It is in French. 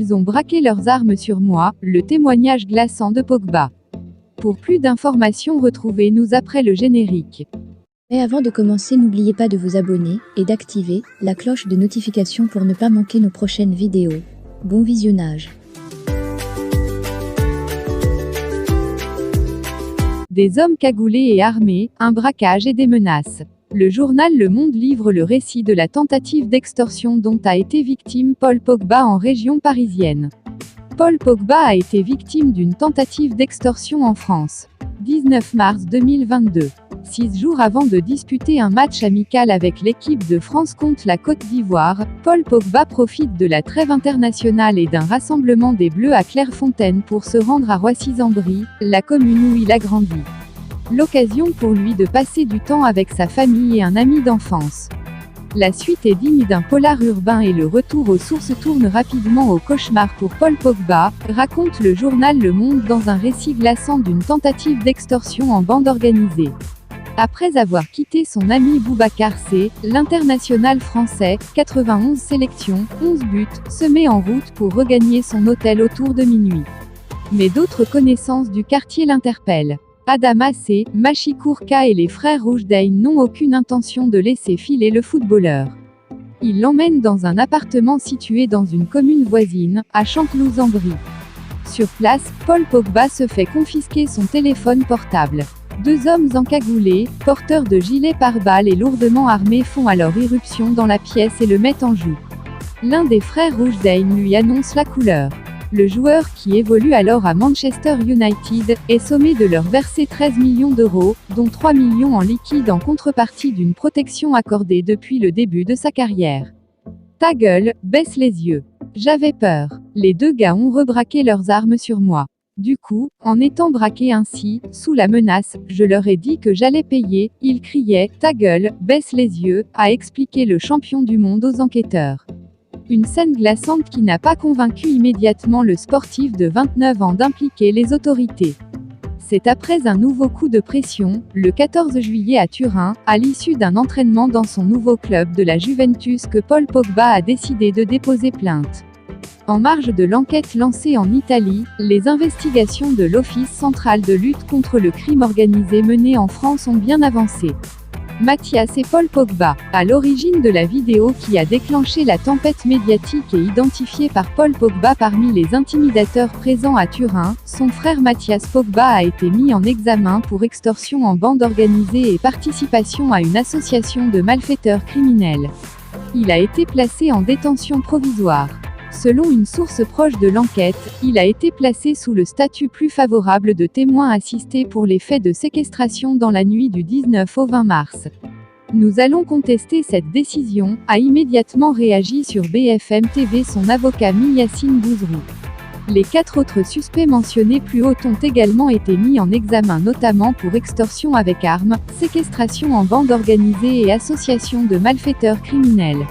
Ils ont braqué leurs armes sur moi, le témoignage glaçant de Pogba. Pour plus d'informations, retrouvez-nous après le générique. Mais avant de commencer, n'oubliez pas de vous abonner et d'activer la cloche de notification pour ne pas manquer nos prochaines vidéos. Bon visionnage. Des hommes cagoulés et armés, un braquage et des menaces. Le journal Le Monde livre le récit de la tentative d'extorsion dont a été victime Paul Pogba en région parisienne. Paul Pogba a été victime d'une tentative d'extorsion en France. 19 mars 2022. 6 jours avant de disputer un match amical avec l'équipe de France contre la Côte d'Ivoire, Paul Pogba profite de la trêve internationale et d'un rassemblement des Bleus à Clairefontaine pour se rendre à Roissy-en-Brie, la commune où il a grandi. L'occasion pour lui de passer du temps avec sa famille et un ami d'enfance. La suite est digne d'un polar urbain et le retour aux sources tourne rapidement au cauchemar pour Paul Pogba, raconte le journal Le Monde dans un récit glaçant d'une tentative d'extorsion en bande organisée. Après avoir quitté son ami Boubacar C, l'international français, 91 sélections, 11 buts, se met en route pour regagner son hôtel autour de minuit. Mais d'autres connaissances du quartier l'interpellent. Adama C, Machikour K et les frères Roujdein n'ont aucune intention de laisser filer le footballeur. Ils l'emmènent dans un appartement situé dans une commune voisine, à Chanteloup-en-Brie. Sur place, Paul Pogba se fait confisquer son téléphone portable. 2 hommes encagoulés, porteurs de gilets pare-balles et lourdement armés font alors irruption dans la pièce et le mettent en joue. L'un des frères Roujdein lui annonce la couleur. Le joueur, qui évolue alors à Manchester United, est sommé de leur verser 13 millions d'euros, dont 3 millions en liquide en contrepartie d'une protection accordée depuis le début de sa carrière. Ta gueule, baisse les yeux. J'avais peur. Les 2 gars ont rebraqué leurs armes sur moi. Du coup, en étant braqués ainsi, sous la menace, je leur ai dit que j'allais payer, ils criaient « Ta gueule, baisse les yeux », a expliqué le champion du monde aux enquêteurs. Une scène glaçante qui n'a pas convaincu immédiatement le sportif de 29 ans d'impliquer les autorités. C'est après un nouveau coup de pression, le 14 juillet à Turin, à l'issue d'un entraînement dans son nouveau club de la Juventus que Paul Pogba a décidé de déposer plainte. En marge de l'enquête lancée en Italie, les investigations de l'Office central de lutte contre le crime organisé menées en France ont bien avancé. Mathias et Paul Pogba, à l'origine de la vidéo qui a déclenché la tempête médiatique et identifiée par Paul Pogba parmi les intimidateurs présents à Turin, son frère Mathias Pogba a été mis en examen pour extorsion en bande organisée et participation à une association de malfaiteurs criminels. Il a été placé en détention provisoire. Selon une source proche de l'enquête, il a été placé sous le statut plus favorable de témoin assisté pour les faits de séquestration dans la nuit du 19 au 20 mars. Nous allons contester cette décision, a immédiatement réagi sur BFM TV son avocat Yassine Bouzrou. Les 4 autres suspects mentionnés plus haut ont également été mis en examen notamment pour extorsion avec arme, séquestration en bande organisée et association de malfaiteurs criminels.